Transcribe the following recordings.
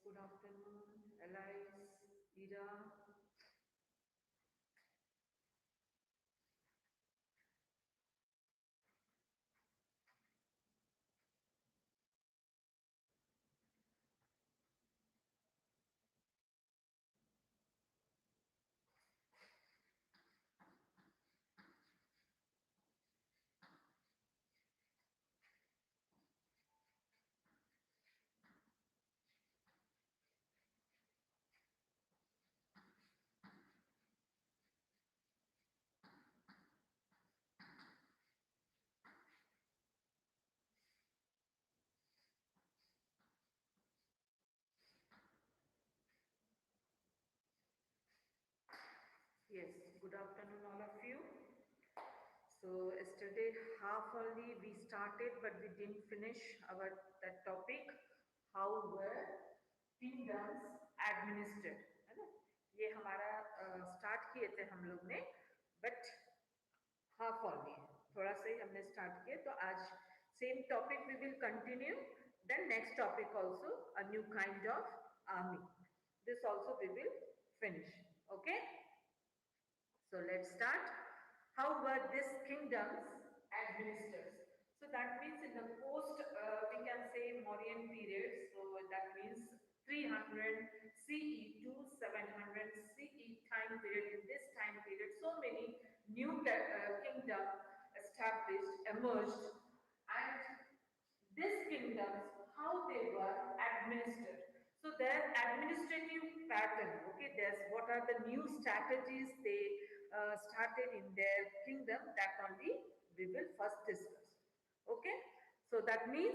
good afternoon, Alice, Ira. Yes, good afternoon, all of you. So yesterday half only we started, but we didn't finish our that topic. How were kingdoms administered? है ना? ये हमारा start किए थे हम लोग ने, but half only है. थोड़ा सा ही हमने स्टार्ट किया, तो आज same topic we will continue. Then next topic also a new kind of army. This also we will finish. Okay. So let's start. How were these kingdoms administered? So that means in the post, we can say Mauryan period. So that means 300 CE to 700 CE time period. In this time period, so many new kingdom established, emerged, and these kingdoms, how they were administered. So their administrative pattern, okay, there's what are the new strategies they started in their kingdom, that only we will first discuss. Okay, so that means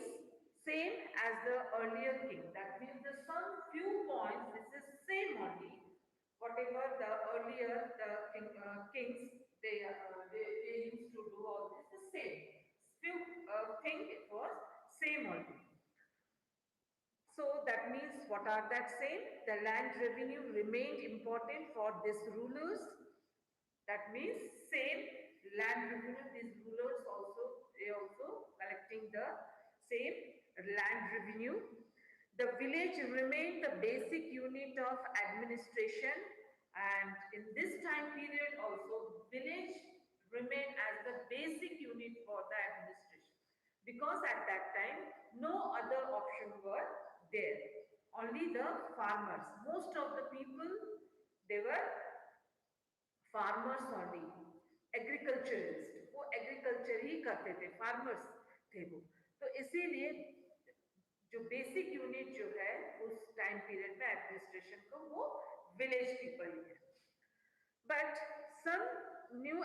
same as the earlier king. That means the some few points, this is same only. Whatever the earlier the kings they used to do all this, the same. Few thing it was same only. So that means what are that same? The land revenue remained important for these rulers. That means same land revenue. These rulers also they also collecting the same land revenue. The village remained the basic unit of administration, and in this time period also village remained as the basic unit for the administration, because at that time no other option were there, only the farmers. Most of the people they were farmers only, agriculturist, वो agriculture ही करते थे, farmers थे वो. तो इसीलिए जो basic unit जो है उस टाइम पीरियड में एडमिनिस्ट्रेशन को वो विलेज पीपल ही है. But some new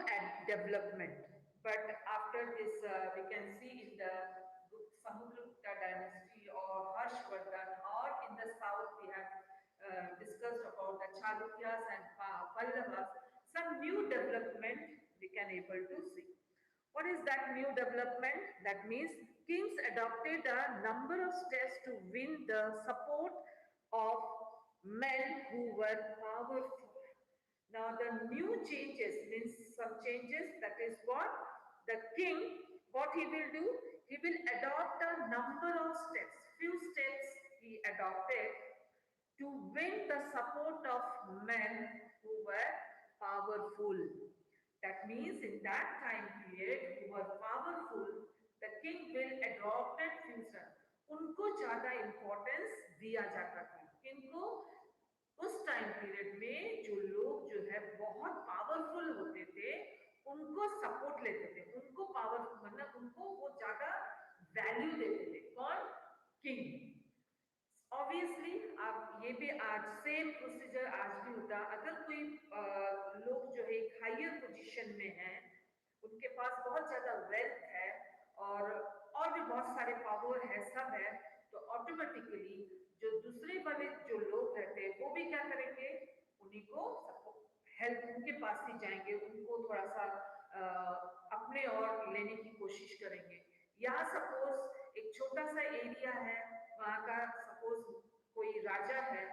development. But after this, we can see in the Samudragupta dynasty or Harshvardhan, or in the south we have discussed about the Chalukyas and Pallavas. Some new development we can able to see. What is that new development? That means kings adopted a number of steps to win the support of men who were powerful. Now the new changes means some changes, that is what the king, what he will do, he will adopt a number of steps, few steps he adopted to win the support of men who were powerful. That means in that time period who were powerful, the king will adopt and future. उनको ज्यादा importance दिया जाता था. किनको? उस time period में जो लोग जो है बहुत पावरफुल होते थे उनको सपोर्ट लेते थे, उनको पावरफुल मतलब उनको वो ज्यादा वैल्यू देते थे. कौन? किंग. ऑब्वियसली आप ये भी आज सेम प्रोसीजर आज भी होता. अगर कोई लोग जो है एक हायर पोजीशन में है, उनके पास बहुत ज्यादा वेल्थ है और भी बहुत सारे पावर है, सब है, तो ऑटोमेटिकली जो दूसरे वाले जो लोग रहते हैं वो भी क्या करेंगे, उन्हीं को हेल्प उनके पास ही जाएंगे, उनको थोड़ा सा अपने और लेने की कोशिश करेंगे. यहाँ सपोज एक छोटा सा एरिया है, वहां का सपोज कोई राजा है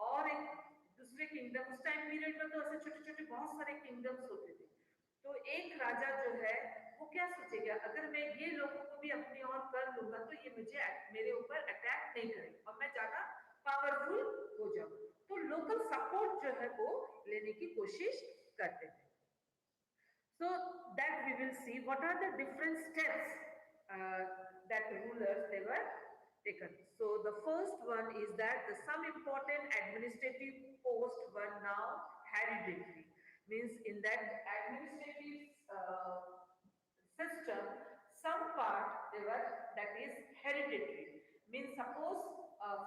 और एक दूसरे किंगडम, उस टाइम पीरियड में तो ऐसे छोटे छोटे बहुत सारे किंगडम्स होते थे. तो एक राजा जो है वो क्या सोचेगा, अगर मैं ये लोगों को भी अपनी ओर कर लूंगा तो ये मुझे मेरे ऊपर अटैक नहीं करेंगे और मैं ज्यादा पावरफुल जो है वो लेने की कोशिश करते थे. So that we will see what are the different steps that rulers they were taken. So the first one is that some important administrative posts were now hereditary. Means in that administrative system, some part they were that is hereditary. Means suppose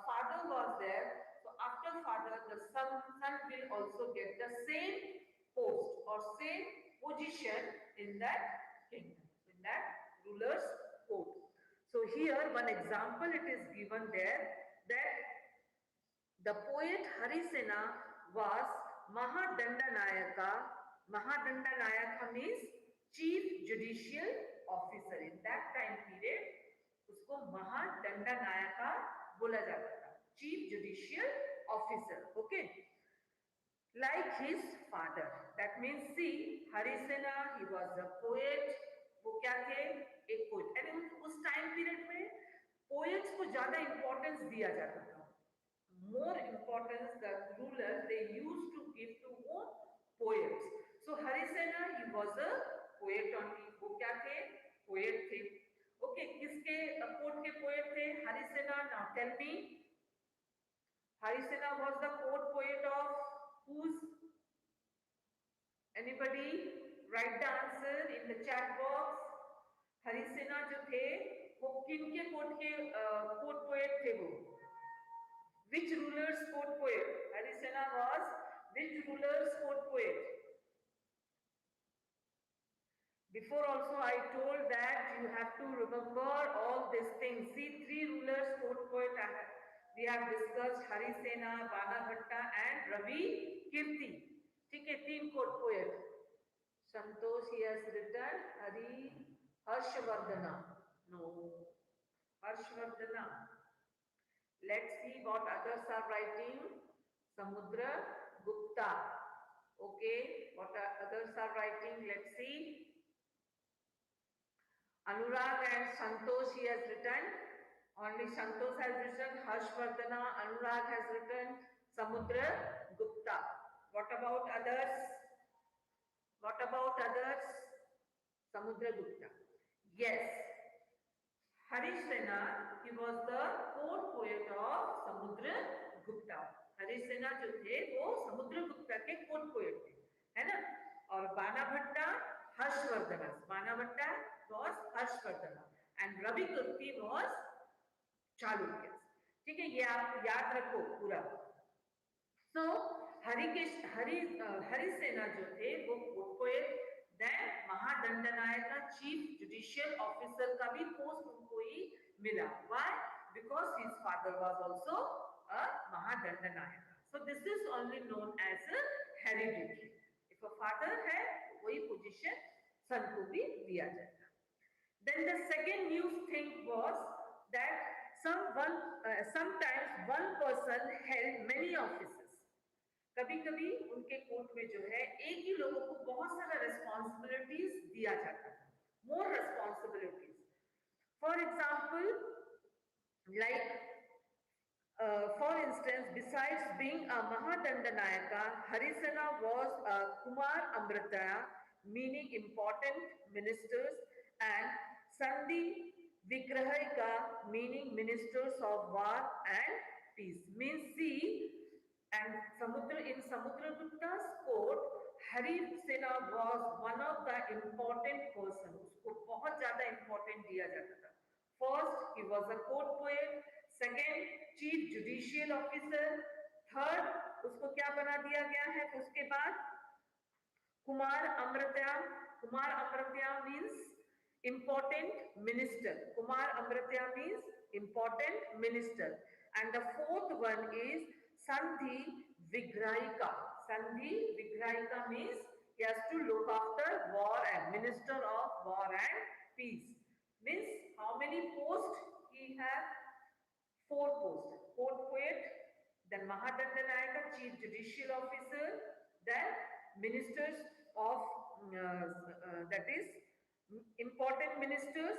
father was there, so after father the son will also get the same post or same position in that kingdom, in that ruler's court. So here one example it is given there that the poet Harisena was Mahadandanayaka. Mahadandanayaka means chief judicial officer. In that time period, उसको महादंडनायका बोला जाता था, chief judicial officer. Okay, like his father. That means see, Harisena, he was a poet. वो क्या थे? एक poet. And उस time period में poets को ज़्यादा importance दिया जाता था. More importance the rulers they used to give to who? Poets. So Harisena he was a poet only. वो क्या थे? Poet थे. Okay, किसके court के poet थे? Harisena. Now tell me, Harisena was the court poet of whose? Anybody? Write the answer in the chat box. Harisena जो थे वो किनके court के court poet थे वो? Which ruler's court poet? Harisena was which ruler's court poet? Before also I told that you have to remember all these things. See, three rulers court poet we have discussed: Harisena, Banabhatta and Ravi Kirti. ठीक है, तीन court poet. Santosh he has written Harshvardhana. No, Harshvardhana. Let's see what others are writing. Samudra Gupta. Okay, what others are writing? Let's see. Anurag and Santosh he has written. Only Santosh has written. Harshvardhana. Anurag has written. Samudra Gupta. What about others? What about others? Samudra Gupta. Yes. Harisena, he was the court poet of Samudra Gupta. Harisena जो थे वो समुद्र गुप्ता के court poet थे, है ना? और बानाभट्टा Harshavardhana. बानाभट्टा was Harshavardhana and Ravi Kirti was Chalukya. ठीक है, ये आप याद रखो पूरा. So हरिसेना जो थे वो court poet. Then Mahadandanayak chief judicial officer का भी पोस्ट उनको ही मिला. Why? Because his father was also a महादंडनायक. So this is only known as a hereditary. If a father है वही पोजीशन सन को भी दिया जाएगा. Then the second new thing was that sometimes one person held many offices. कभी कभी उनके court में जो है एक ही लोगों को बहुत सारा रिस्पॉन्सिबिलिटीज दिया जाता है, मोर responsibilities. For example, for instance, besides being a Mahadandanaika, Harisena was a Kumar Amritaya, meaning important ministers, and Sandhi Vigrahika, meaning ministers of war and peace. Means see, and in Samudragupta's court, Harisena was one of the important persons. उसको बहुत ज़्यादा important दिया जाता था. First, he was a court poet. Second, chief judicial officer. Third, उसको क्या बना दिया गया है? उसके बाद Kumar Amritya. Kumar Amritya means important minister. Kumar Amritya means important minister. And the fourth one is Sandhi Vigrahika. Sandhi Vigrahika means he has to look after war and minister of war and peace. Means how many posts he has? 4 posts. Court poet, then Mahadandanaika, chief judicial officer, then ministers of that is important ministers.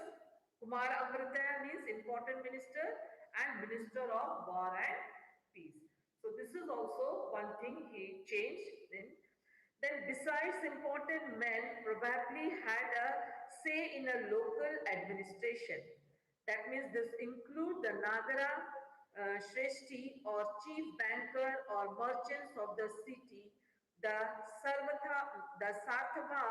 Kumar Amritaya means important minister and minister of war and peace. So this is also one thing he changed in. Then, besides important men, probably had a say in a local administration. That means this include the Nagara Shreshti or chief banker or merchants of the city, the the Sarthava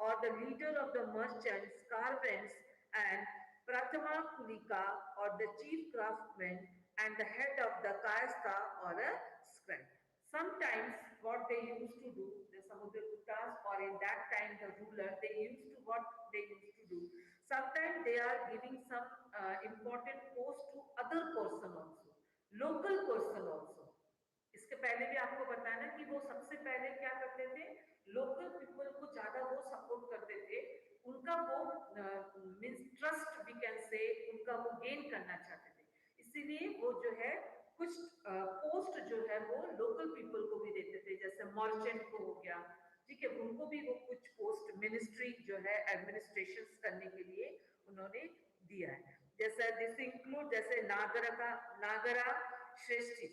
or the leader of the merchants, caravans, and Prathama Kulika or the chief craftsman, and the head of the Kayastha or a scribe. Sometimes what they used to do, the Samudraguptas or in that time the ruler, they used to what they used to do. Sometimes they are giving some important post to other person also, local person also. इसके पहले भी आपको बताया ना कि वो सबसे पहले क्या करते थे, लोकल पीपल को ज्यादा वो सपोर्ट करते थे, उनका वो means trust we can say, उनका वो गेन करना चाहते थे, इसीलिए वो जो है कुछ पोस्ट जो है वो लोकल पीपल को भी देते थे, जैसे मर्चेंट को हो गया, ठीक है, उनको भी वो कुछ पोस्ट मिनिस्ट्री जो है एडमिनिस्ट्रेशन करने के लिए उन्होंने दिया है। जैसा दिस इंक्लूड जैसे नागरा श्रेष्ठी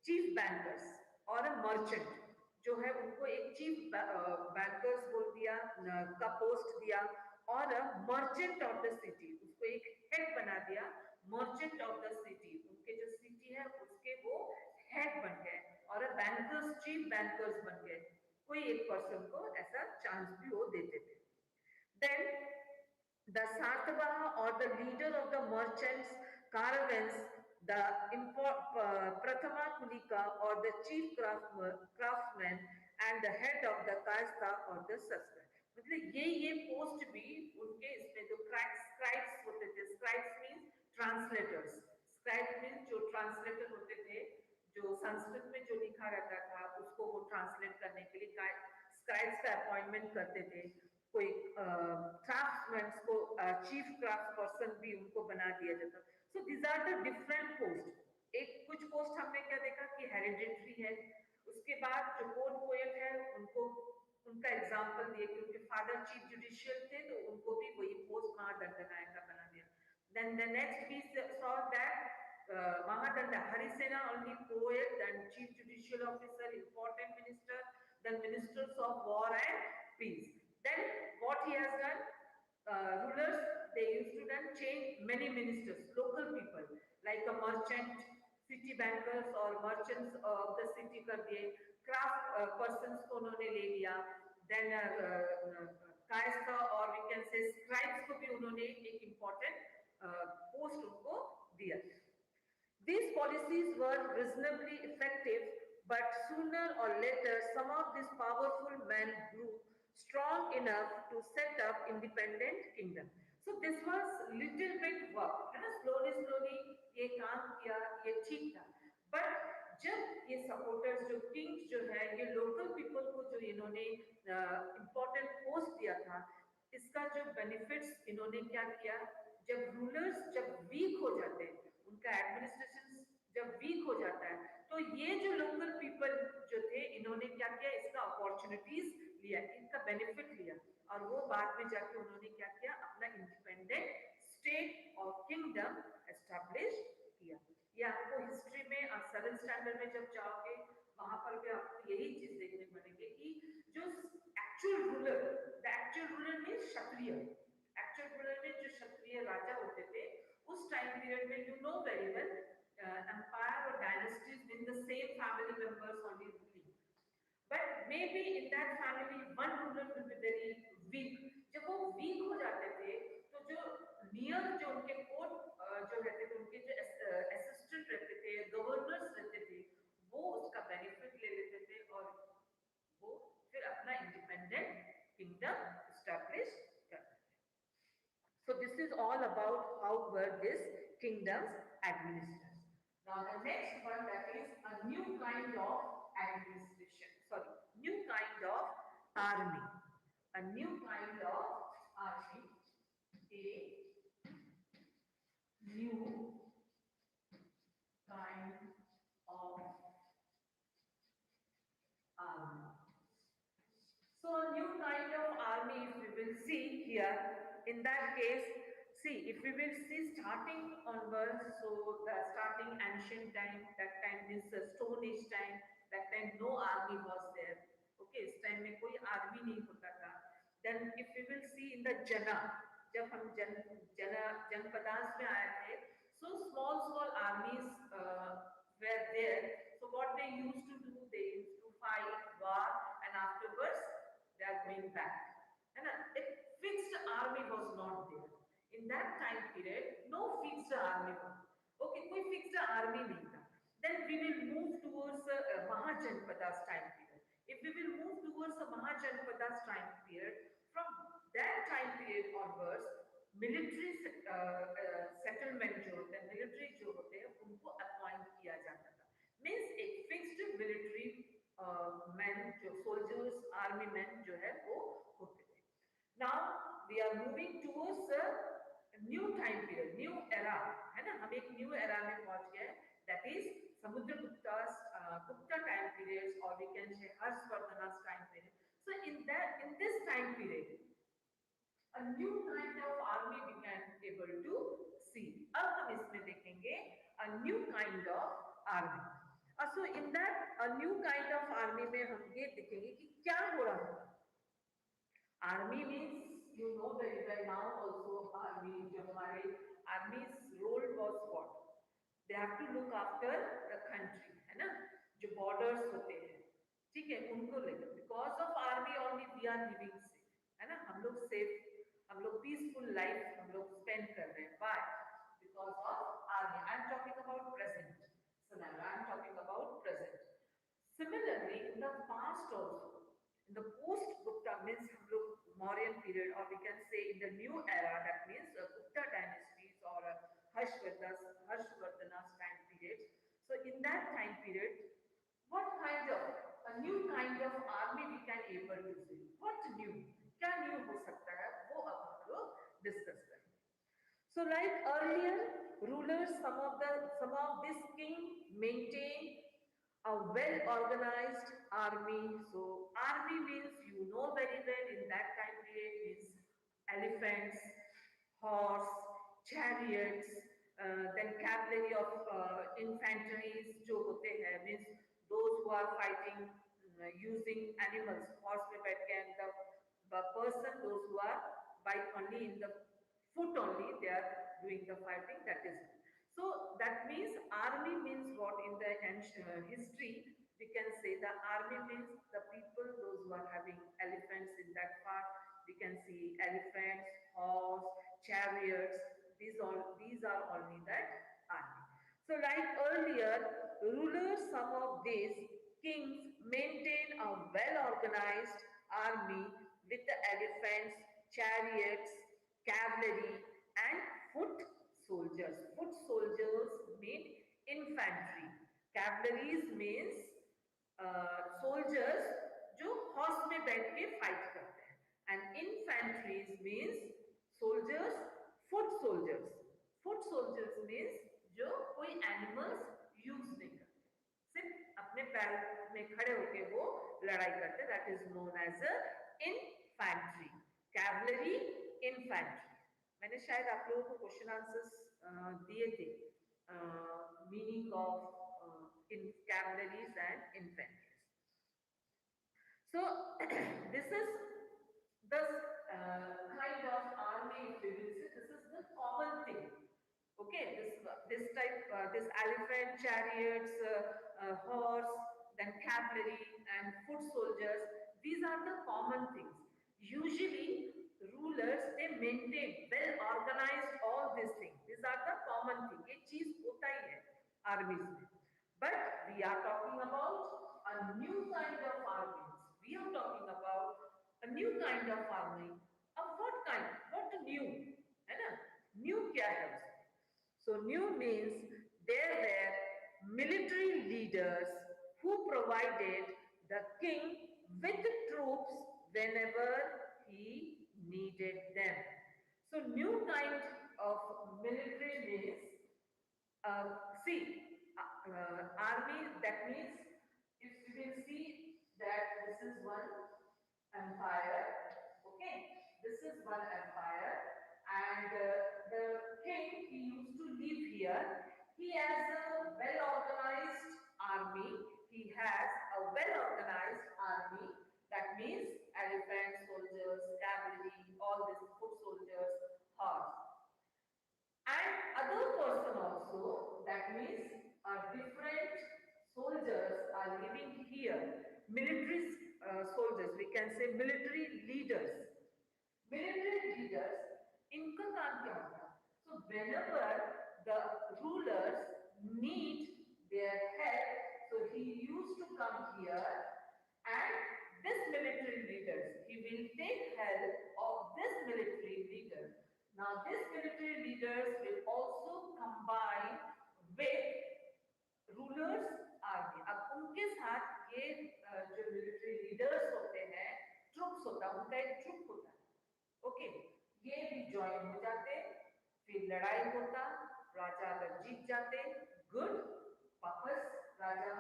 चीफ बैंकर्स और मर्चेंट जो है उनको एक चीफ बैंकर्स बोल दिया का पोस्ट दिया, और मर्चेंट ऑफ द सिटी उसको एक हेड बना दिया, मर्चेंट ऑफ द सिटी उनके जो सिटी है उसके वो हेड बन गए, और बैंकर्स चीफ बैंकर्स बन गए, कोई एक पर्सन को ऐसा चांस भी वो देते थे। Then the Satavaha or the leader of the merchants, caravans, the Prathama Kulika or the chief craftsman, and the head of the Kasta or the suspect. मतलब ये पोस्ट भी उनके इसमें जो स्क्राइब्स होते थे, scribes means translators, scribe means जो translator होते थे, जो संस्कृत में जो लिखा रहता था उसको वो ट्रांसलेट करने के लिए स्क्राइब्स का अपॉइंटमेंट करते थे, कोई क्राफ्ट्समैन को चीफ क्राफ्ट पर्सन भी उनको बना दिया जाता। So these are the different post. एक कुछ पोस्ट हमने क्या देखा कि हेरिडिटरी है, उसके बाद जो कोर्ट पोएट है उनको उनका एग्जाम्पल दिए कि उनके फादर चीफ जुडिशियल थे तो उनको भी वही पोस्ट महादंडनायक का बना दिया। Then the next we saw that Mahadanda Harisena only poet and chief judicial officer, important minister, then ministers of war and peace. Then what he has done, rulers, they used to then change many ministers, local people, like a merchant, city bankers or merchants of the city कर दिए, craft persons को उन्होंने ले लिया, then कायस्था or we can say scribes को भी उन्होंने एक important post उनको दिया। These policies were reasonably effective, but sooner or later, some of these powerful men grew strong enough to set up independent kingdom. So this was little bit work, है ना, slowly ये काम किया, ये ठीक था, but जब ये सपोर्टर्स जो किंग्स जो है ये लोकल पीपल को जो इन्होंने इम्पोर्टेंट पोस्ट दिया था, इसका जो बेनिफिट्स इन्होंने क्या किया, जब रूलर्स जब वीक हो जाते हैं, उनका एडमिनिस्ट्रेशन जब वीक हो जाता है, तो ये जो लोकल पीपल जो थे इन्होंने क्या किया, इसका अपॉर्चुनिटीज लिया, इनका बेनिफिट लिया, और वो बाद में जाके उन्होंने क्या किया, अपना इंडिपेंडेंट स्टेट और किंगडम एस्टैब्लिश किया। ये आपको हिस्ट्री में आप 7th स्टैंडर्ड में जब जाओगे वहां पर भी आपको यही चीज देखने मिलेगी कि जो actual ruler, the actual ruler mean Kshatriya, actual ruler में जो क्षत्रिय राजा होते थे उस टाइम पीरियड में, you know very well, empire or dynasties in the same family members only ruling, but maybe in that family one ruler will be very weak। जब वो week हो जाते थे तो जो नियर जो उनके कोर्ट जो रहते थे, उनके जो असिस्टेंट रहते थे, गवर्नर्स रहते थे, वो उसका बेनिफिट ले लेते थे और वो फिर अपना इंडिपेंडेंट किंगडम एस्टैब्लिश करते थे। So this is all about how were these kingdoms administered. Now the next one, that is a new kind of administration. Sorry, new kind of army. A new kind of army. A new kind of army. So a new kind of army, if we will see here, in that case, See, if we will see starting onwards, so the starting ancient time, that time means Stone Age time, that time no army was there. Okay, इस time में कोई army नहीं होता था. Then if we will see in the Jana, जब हम जनपदास में आए थे, so small armies were there. So what they used to do, they used to fight war, and afterwards they are going back. And a fixed army was not there. In that time period, no fixed army was. Okay, कोई fixed army नहीं था. Then we will move towards Mahajanpadas time period. If we will move towards the Mahajanpadas time period, from that time period onwards, military settlement जो होते हैं, military जो होते हैं, उनको appoint किया जाता था. Means एक fixed military men जो soldiers, army men जो है वो होते थे. Now we are moving towards a new time period, new era, है ना? हम एक new era में पहुंच गए. That is Samudragupta's Gupta time periods, or we can say Harshvardhana's time period. So in this time period, a new kind of army we can able to see. अब हम इसमें देखेंगे a new kind of army. So in that a new kind of army में हम ये देखेंगे कि क्या हो रहा है. Army means, you know very well now also, army जो हमारे army's role was what? They have to look after the country, है ना? जो borders होते हैं, ठीक है, उनको लेकर. Because of army only we are living safe, है ना? हम लोग safe, हम लोग peaceful life हम लोग spend कर रहे हैं. Why? Because of army. I am talking about present scenario. I am talking about present. Similarly, in the past also, in the post-Gupta means हम लोग Mauryan period, or we can say in the new era, that means Gupta dynasties or Harshvardhana's time period. So in that time period, what kind of a new kind of army we can able to see? What new? क्या new हो सकता है? वो अब हम लोग discuss करेंगे. So like earlier rulers, some of this king maintained a well-organized army. So army means, you know very well, in that time period means elephants, horse, chariots, then cavalry of infantries जो होते हैं, means those who are fighting using animals, horse पे बैठ के, and the person, those who are by only in the foot only, they are doing the fighting, that is. So that means army means what in the history we can say the army means the people, those who are having elephants in that part. We can see elephants, horse, chariots. These are only that army. So like earlier, rulers, some of these kings maintain a well-organized army with the elephants, chariots, cavalry, and foot soldiers. Foot soldiers mean infantry. Cavalries means soldiers जो horse में बैठ के fight करते हैं. And infantries means soldiers, foot soldiers. Foot soldiers means जो कोई animals use नहीं करते, सिर्फ अपने पैर में खड़े होके वो लड़ाई करते. That is known as a infantry. Cavalry, infantry. मैंने शायद आप लोगों को क्वेश्चन आंसर्स दिए थे, meaning of in cavalries and infantries. So this is the kind of army, this is the common thing. Okay, this type, this elephant, chariots, horse, then cavalry and foot soldiers, these are the common things. Usually rulers, they maintain well organized all these things. These are the common thing. ये चीज होता ही है armies में. But we are talking about a new kind of armies. We are talking about a new kind of army. Of what kind? What new? है ना? New क्या है उसमें? So new means there were military leaders who provided the king with troops whenever he needed them. So new kind of military means, see, army, that means if you will see that this is one empire, okay, this is one empire, and the here. He has a well-organized army. He has a well-organized army. That means elephants, soldiers, cavalry, all these foot soldiers, horse. And other person also, that means different soldiers are living here. Military soldiers, we can say military leaders. Military leaders, इनका काम क्या होता है? So whenever the rulers need their help, so he used to come here, and this military leaders, he will take help of this military leader. Now this military leaders will also combine with rulers army. अब उनके साथ ये जो military leaders होते हैं, troops होता है, उनका एक troop होता है. ओके, ये भी ज्वाइन हो जाते, फिर लड़ाई होता, राजा अगर जीत जाते, गुड, वापस राजा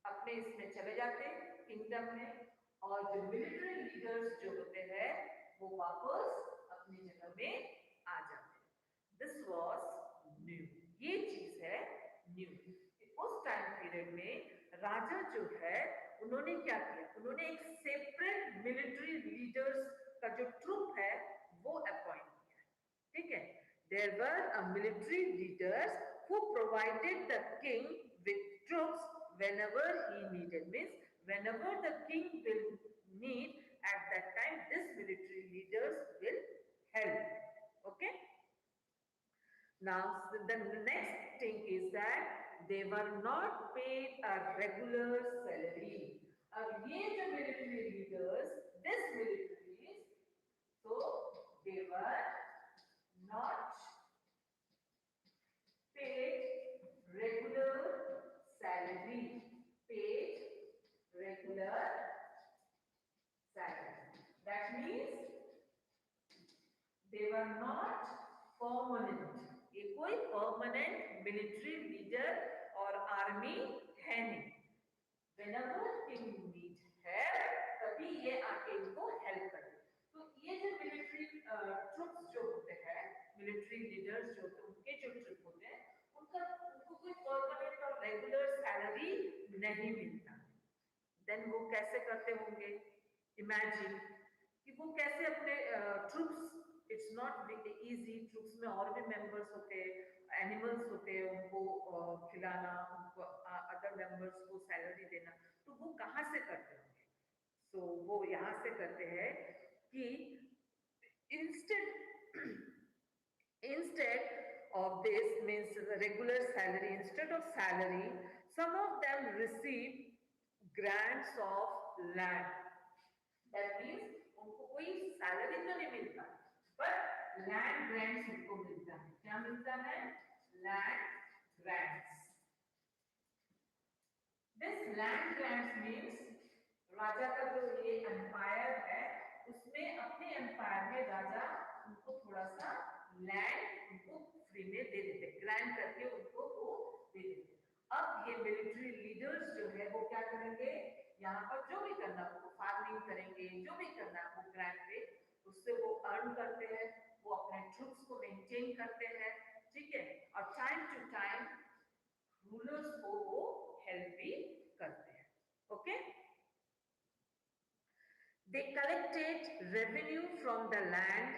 अपने इसमें चले जाते किंगडम में, और जो मिलिट्री लीडर्स जो होते हैं वो वापस अपनी जगह में आ जाते. दिस वाज न्यू, ये चीज है न्यू. उस टाइम पीरियड में राजा जो है उन्होंने क्या किया, उन्होंने एक सेपरेट मिलिट्री लीडर्स का जो ट्रूप है वो अपॉइंट किया. ठीक है, there were a military leaders who provided the king with troops whenever he needed. Means whenever the king will need, at that time this military leaders will help. Okay, now the next thing is that they were not paid a regular salary. अब ये जो military leaders, this militaries, so they were not paid regular salary. Paid regular salary. That means they were not permanent. ये कोई permanent military leader और army है नहीं. Whenever king need help, तभी ये आके इनको help करे. तो ये जो military troops जो होते हैं, military leaders जो होते हैं, उनके जो troop होते हैं, उनको कोई permanent और regular salary नहीं मिलता. Then वो कैसे करते होंगे? Imagine कि वो कैसे अपने troops, it's not easy, troops में और भी मेंबर्स होते हैं, एनिमल्स होते हैं, उनको खिलाना, उनको अदर मेंबर्स को सैलरी देना, तो वो कहाँ से करते होंगे? सो वो यहाँ से करते हैं कि instead of this, means regular salary, instead of salary, some of them receive grants of land. That means उनको कोई सैलरी तो नहीं मिलता, बट लैंड ग्रांट्स उनको मिलता है. क्या मिलता है? Land grants. This land grants means राजा का जो ये एम्पायर है, उसमें अपने एम्पायर में राजा उनको थोड़ा सा लैंड उनको फ्री में दे देते, ग्रांट करके उनको वो दे देते. अब ये मिलिट्री लीडर्स जो है वो क्या करेंगे, यहाँ पर जो भी करना वो फार्मिंग करेंगे, जो भी करना वो ग्रांट पे, उससे वो अर्न करते हैं, वो अपने ट्रूप्स को मेंटेन करते हैं. ठीक है, और टाइम टू टाइम रूलर्स को वो हेल्प भी करते हैं. Okay, they collected revenue from the land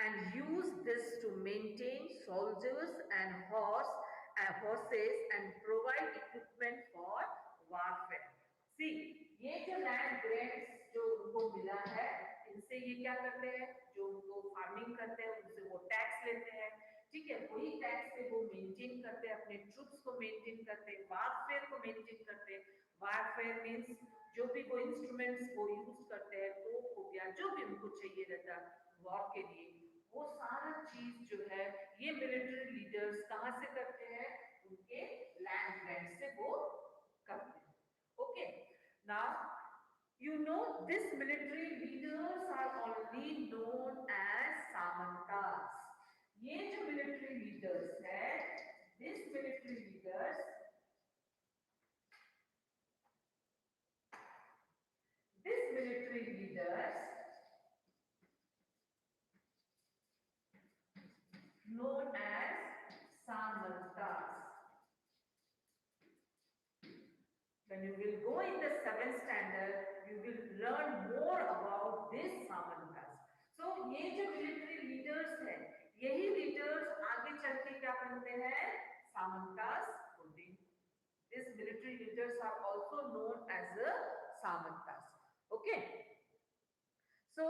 and used this to maintain soldiers and horses and provide equipment for warfare. See, ये जो लैंड ग्रांट्स जो उनको मिला है, इनसे ये क्या करते हैं, जो उनको फार्मिंग करते हैं उनसे वो टैक्स लेते हैं. ठीक है, वही टैक्स से वो मेंटेन करते हैं, अपने ट्रूप्स को मेंटेन करते हैं, वारफेयर को मेंटेन करते हैं. वारफेयर मींस जो भी वो इंस्ट्रूमेंट्स वो यूज करते हैं, तोप हो गया, जो भी उनको चाहिए रहता वॉर के लिए, वो सारा चीज जो है ये मिलिट्री लीडर्स कहाँ से करते हैं, उनके लैंड ग्रांट से वो करते हैं. Okay, now you know this military leaders are only known as samantas. ये जो मिलिट्री लीडर्स है, this military leaders, this military leaders known as samantas. When you will go in the 7th standard, you will learn more about this सामंतास. So ये जो military leaders हैं, यही leaders आगे चल के क्या बनते हैं? सामंतास होते हैं. These military leaders are also known as the samantas. Okay. So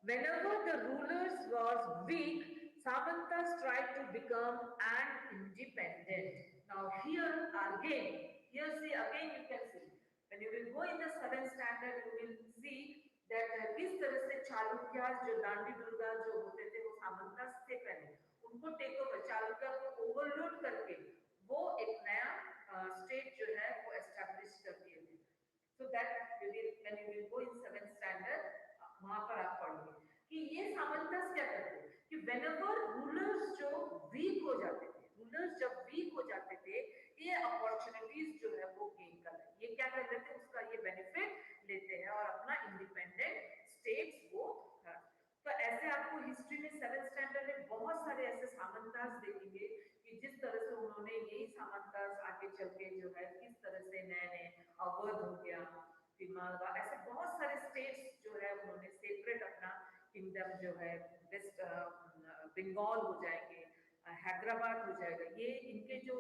whenever the rulers was weak, samantas tried to become an independent. Now here again, here see again you can see. When you will go in the 7th standard, you will see that किस तरह से चालुक्यास जो दांडी दुर्गा जो होते थे वो सामंतास थे पहले उनको टेक ओवर चालुक्य को ओवरलोड करके वो एक नया स्टेट जो है वो एस्टैब्लिश कर दिए थे. So that you will when you will go in 7th standard वहां पर आप पढ़ोगे कि ये सामंतस क्या करते हैं कि whenever rulers जो weak हो जाते थे rulers जब weak हो जाते थे ये opportunities जो है वो gain कर रहे ये क्या कर लेते हैं उसका ये benefit लेते हैं और अपना independent states वो तो ऐसे आपको हिस्ट्री में 7th स्टैंडर्ड में बहुत सारे ऐसे सामंतास देखेंगे कि जिस तरह से उन्होंने यही सामंतास आगे चल के जो है किस तरह से नए नए अवध हो गया फिर मालवा ऐसे बहुत सारे स्टेट्स जो है उन्होंने सेपरेट अपना किंगडम जो है वेस्ट बंगाल हो जाएंगे हैदराबाद हो जाएगा ये इनके जो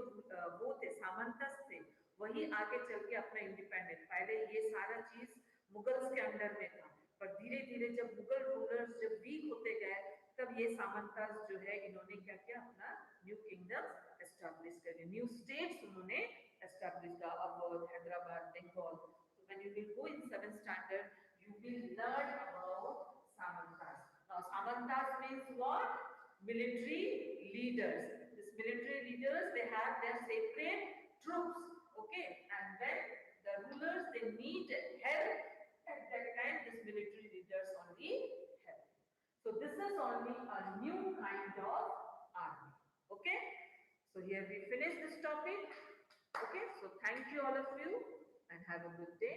वो थे सामंतस थे वही आगे चल के अपना इंडिपेंडेंट पहले ये सारा चीज मुगल्स के अंडर में था पर धीरे धीरे जब मुगल रूलर्स जब वीक होते गए तब ये सामंतास जो है इन्होंने क्या किया अपना न्यू किंगडम एस्टैब्लिश करे न्यू स्टेट्स उन्होंने एस्टैब्लिश किया Awadh Hyderabad Bengal. So when you will go in 7th standard you will learn about samantas. Now samantas means what? Military leaders. These military leaders they have their separate troops, okay, and when the rulers they need help at that time these military leaders only help. So this is only a new kind of army. Okay. So here we finish this topic. Okay. So thank you all of you and have a good day.